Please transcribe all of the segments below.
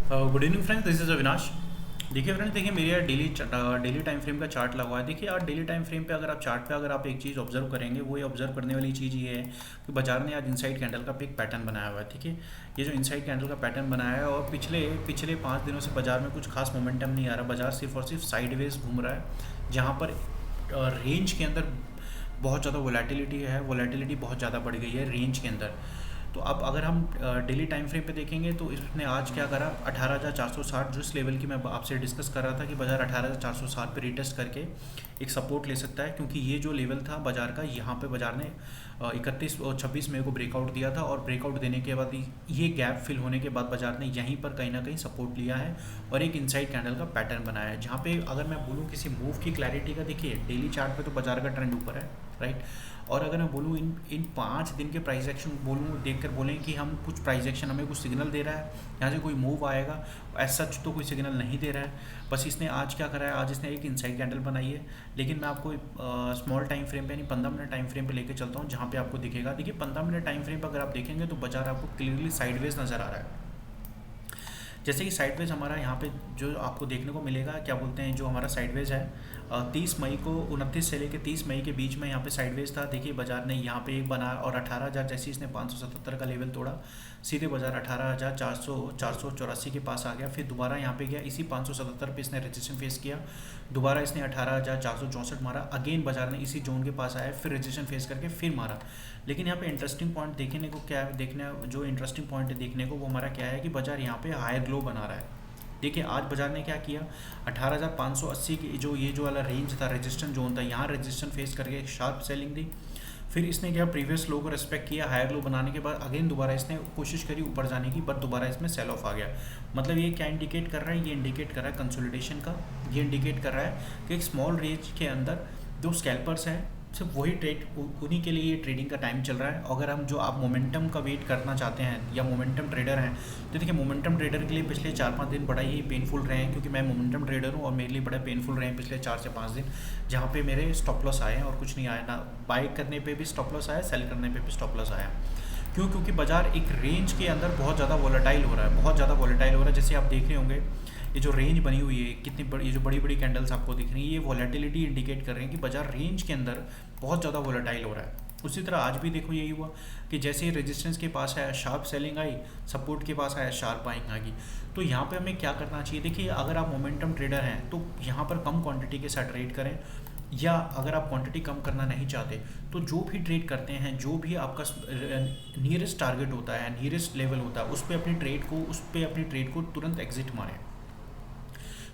Good evening friends, this is Avinash. देखिए friends, देखिए मेरे यार डेली टाइम फ्रेम का चार्ट लगा हुआ है। देखिए यार डेली टाइम फ्रेम पे अगर आप चार्ट पे अगर आप एक चीज़ ऑब्जर्व करेंगे, वो ये ऑब्जर्व करने वाली चीज़ ये है कि बाजार ने आज इनसाइड कैंडल का एक पैटर्न बनाया हुआ है। ठीक है, ये जो इनसाइड कैंडल का पैटर्न बनाया है और पिछले पिछले 5 दिनों से बाजार में कुछ खास मोमेंटम नहीं आ रहा। बाजार सिर्फ और सिर्फ साइडवेज घूम रहा है, जहाँ पर रेंज के अंदर बहुत ज़्यादा वोलेटिलिटी है। वोलेटिलिटी बहुत ज़्यादा बढ़ गई है रेंज के अंदर। तो अब अगर हम डेली टाइम फ्रेम पे देखेंगे तो इसने आज क्या करा, 18,460 जो इस लेवल की मैं आपसे डिस्कस कर रहा था कि बाजार 18,460 पे रिटेस्ट करके एक सपोर्ट ले सकता है, क्योंकि ये जो लेवल था बाजार का, यहाँ पे बाजार ने 31 और 26 मई को ब्रेकआउट दिया था और ब्रेकआउट देने के बाद ये गैप फिल होने के बाद बाजार ने यहीं पर कहीं ना कहीं सपोर्ट लिया है और एक इनसाइड कैंडल का पैटर्न बनाया है। जहाँ पे अगर मैं बोलूँ किसी मूव की क्लैरिटी का, देखिए डेली चार्ट पे तो बाजार का ट्रेंड ऊपर है, राइट। और अगर मैं बोलूँ इन इन 5 दिन के प्राइस एक्शन बोलूँ, देख कर बोलें कि हम कुछ प्राइस एक्शन हमें कुछ सिग्नल दे रहा है, यहाँ से कोई मूव आएगा, एज सच तो कोई सिग्नल नहीं दे रहा है। बस इसने आज क्या करा है, आज इसने एक इनसाइड कैंडल बनाई है। लेकिन मैं आपको स्मॉल टाइम फ्रेम पे यानी 15 मिनट टाइम फ्रेम पे लेके चलता हूँ, जहाँ पे आपको दिखेगा। देखिए 15 मिनट टाइम फ्रेम पर अगर आप देखेंगे तो बाजार आपको क्लियरली साइडवेज नज़र आ रहा है। जैसे कि साइडवेज हमारा यहाँ पे जो आपको देखने को मिलेगा, क्या बोलते हैं, जो हमारा साइडवेज है 30 मई को 29 से लेकर 30 मई के बीच में यहाँ पे साइडवेज था। देखिए बाजार ने यहाँ पे एक बना और 18,000 जैसे इसने 577 का लेवल तोड़ा, सीधे बाजार 18,484 के पास आ गया। फिर दोबारा यहाँ पे गया, इसी 577 पे इसने रजिस्ट्रेशन फेस किया। दोबारा इसने 18,464 मारा, अगेन बाजार ने इसी जोन के पास आया, फिर रजिस्ट्रेशन फेस करके फिर मारा। लेकिन यहाँ पे इंटरेस्टिंग पॉइंट देखने को क्या है, जो इंटरेस्टिंग पॉइंट है देखने को वो हमारा क्या है कि बाजार यहाँ पे हायर ग्लो बना रहा है। देखिए आज बाजार ने क्या किया, 18,580 की जो वाला रेंज था, रेजिस्टेंस जोन था, यहाँ रेजिस्टेंस फेस करके एक शार्प सेलिंग दी। फिर इसने क्या, प्रीवियस लो को रिस्पेक्ट किया, हायर लो बनाने के बाद अगेन दोबारा इसने कोशिश करी ऊपर जाने की, बट दोबारा इसमें सेल ऑफ आ गया। मतलब ये क्या इंडिकेट कर रहा है, ये इंडिकेट कर रहा है कंसोलिडेशन का। ये इंडिकेट कर रहा है कि एक स्मॉल रेंज के अंदर जो स्कैल्पर्स हैं, सिर्फ वही ट्रेड, उन्हीं के लिए ये ट्रेडिंग का टाइम चल रहा है। अगर हम जो आप मोमेंटम का वेट करना चाहते हैं या मोमेंटम ट्रेडर हैं, तो देखिए मोमेंटम ट्रेडर के लिए पिछले 4-5 दिन बड़ा ही पेनफुल रहे हैं, क्योंकि मैं मोमेंटम ट्रेडर हूँ और मेरे लिए बड़ा पेनफुल रहे हैं पिछले 4 से 5 दिन, जहाँ पे मेरे स्टॉप लॉस आए हैं और कुछ नहीं आया ना। बाई करने पे भी स्टॉप लॉस आया, सेल करने पे भी स्टॉप लॉस आया। क्यों? क्योंकि बाजार एक रेंज के अंदर बहुत ज़्यादा वॉलेटाइल हो रहा है, बहुत ज़्यादा वॉलेटाइल हो रहा है। जैसे आप देख रहे होंगे ये जो रेंज बनी हुई है, कितनी बड़ी, ये जो बड़ी बड़ी कैंडल्स आपको दिख रही है, ये वॉलेटिलिटी इंडिकेट कर रहे हैं कि बाजार रेंज के अंदर बहुत ज़्यादा वॉलेटाइल हो रहा है। उसी तरह आज भी देखो यही हुआ कि जैसे ही रेजिस्टेंस के पास आया शार्प सेलिंग आई, सपोर्ट के पास आया शार्प बाइंग आ गई। तो यहाँ पे हमें क्या करना चाहिए, देखिए अगर आप मोमेंटम ट्रेडर हैं तो यहाँ पर कम क्वांटिटी के साथ ट्रेड करें, या अगर आप क्वांटिटी कम करना नहीं चाहते तो जो भी ट्रेड करते हैं, जो भी आपका नियरेस्ट टारगेट होता है, नियरेस्ट लेवल होता है, उस पर अपनी ट्रेड को तुरंत एग्जिट मारें।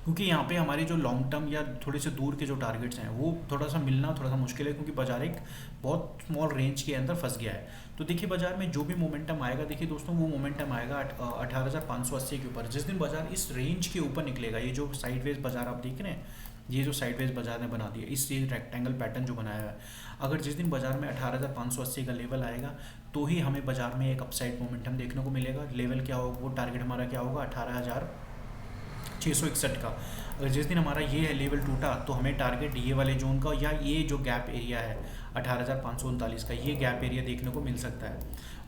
क्योंकि यहाँ पे हमारे जो लॉन्ग टर्म या थोड़े से दूर के जो टारगेट्स हैं वो थोड़ा सा मिलना थोड़ा सा मुश्किल है, क्योंकि बाजार एक बहुत स्मॉल रेंज के अंदर फंस गया है। तो देखिए बाजार में जो भी मोमेंटम आएगा, देखिए दोस्तों वो मोमेंटम आएगा 18,580 के ऊपर। जिस दिन बाजार इस रेंज के ऊपर निकलेगा, ये जो साइडवेज बाजार आप देख रहे हैं, ये जो साइडवेज बाजार ने बना दिया, इस ये रेक्टेंगल पैटर्न जो बनाया है, अगर जिस दिन बाजार में 18,580 का लेवल आएगा तो ही हमें बाजार में एक अपसाइड मोमेंटम देखने को मिलेगा। लेवल क्या होगा, वो टारगेट हमारा क्या होगा, 18,661 का। अगर जिस दिन हमारा ये है लेवल टूटा तो हमें टारगेट ये वाले जोन का, या ये जो गैप एरिया है 18,539 का, ये गैप एरिया देखने को मिल सकता है।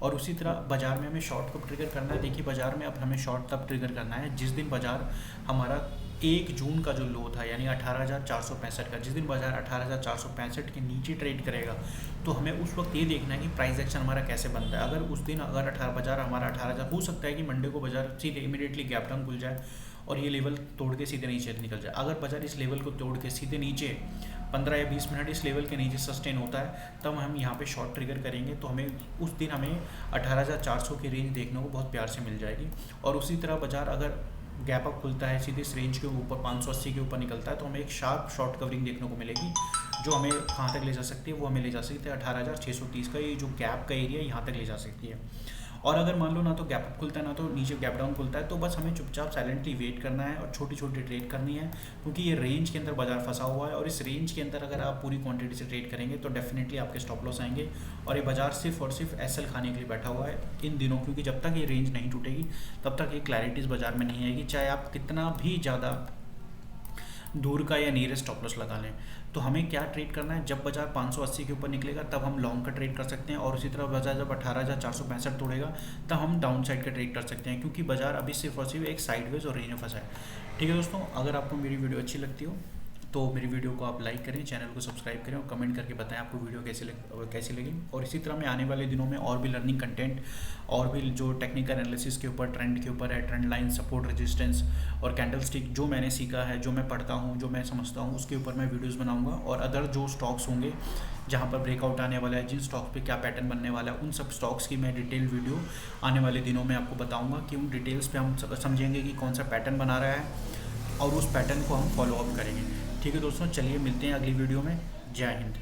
और उसी तरह बाजार में हमें शॉर्ट कब ट्रिगर करना है, देखिए बाजार में अब हमें शॉर्ट तब ट्रिगर करना है जिस दिन बाजार हमारा 1 जून का जो लो था यानी 18,465 का, जिस दिन बाजार 18,465 के नीचे ट्रेड करेगा तो हमें उस वक्त ये देखना है कि प्राइस एक्शन हमारा कैसे बनता है। अगर उस दिन अगर 18 बाजार हमारा 18,000, हो सकता है कि मंडे को बाजार सीधे इमीडिएटली गैप डाउन खुल जाए और ये लेवल तोड़ के सीधे नीचे निकल जाए। अगर बाजार इस लेवल को तोड़ के सीधे नीचे 15 या 20 मिनट इस लेवल के नीचे सस्टेन होता है, तब हम यहाँ पे शॉर्ट ट्रिगर करेंगे, तो हमें उस दिन हमें 18,400 की रेंज देखने को बहुत प्यार से मिल जाएगी। और उसी तरह बाजार अगर गैप अप खुलता है, सीधे इस रेंज के ऊपर 580 के ऊपर निकलता है, तो हमें एक शार्प शॉर्ट कवरिंग देखने को मिलेगी, जो हमें कहाँ तक ले जा सकती है, वो हमें ले जा सकती है 18,630 का, ये जो गैप का एरिया यहाँ तक ले जा सकती है। और अगर मान लो ना तो गैप अप खुलता है ना तो नीचे गैप डाउन खुलता है, तो बस हमें चुपचाप साइलेंटली वेट करना है और छोटी छोटी ट्रेड करनी है, क्योंकि ये रेंज के अंदर बाजार फंसा हुआ है। और इस रेंज के अंदर अगर आप पूरी क्वांटिटी से ट्रेड करेंगे तो डेफिनेटली आपके स्टॉप लॉस आएंगे। और ये बाजार सिर्फ और सिर्फ एसएल खाने के लिए बैठा हुआ है इन दिनों, क्योंकि जब तक ये रेंज नहीं टूटेगी तब तक ये क्लैरिटीज़ बाजार में नहीं आएगी। चाहे आप कितना भी ज़्यादा दूर का या नियरेस्ट स्टॉप लॉस लगा लें। तो हमें क्या ट्रेड करना है, जब बाजार 580 के ऊपर निकलेगा तब हम लॉन्ग का ट्रेड कर सकते हैं, और उसी तरह बाजार जब 18,465 तोड़ेगा तब हम डाउन साइड का ट्रेड कर सकते हैं, क्योंकि बाजार अभी सिर्फ और सिर्फ एक साइडवेज और रेंज में फंसा है। ठीक है दोस्तों, अगर आपको मेरी वीडियो अच्छी लगती हो तो मेरी वीडियो को आप लाइक करें, चैनल को सब्सक्राइब करें और कमेंट करके बताएं आपको वीडियो कैसी लगी। और इसी तरह मैं आने वाले दिनों में और भी लर्निंग कंटेंट और भी जो टेक्निकल एनालिसिस के ऊपर, ट्रेंड के ऊपर है, ट्रेंड लाइन, सपोर्ट, रेजिस्टेंस और कैंडल स्टिक, जो मैंने सीखा है, जो मैं पढ़ता हूँ, जो मैं समझता हूँ, उसके ऊपर मैं वीडियोज़ बनाऊँगा। और अदर जो स्टॉक्स होंगे जहाँ पर ब्रेकआउट आने वाला है, जिन स्टॉक्स पे क्या पैटर्न बनने वाला है, उन सब स्टॉक्स की मैं डिटेल वीडियो आने वाले दिनों में आपको बताऊँगा कि उन डिटेल्स पे हम समझेंगे कि कौन सा पैटर्न बना रहा है और उस पैटर्न को हम फॉलो अप करेंगे। ठीक है दोस्तों, चलिए मिलते हैं अगली वीडियो में। जय हिंद।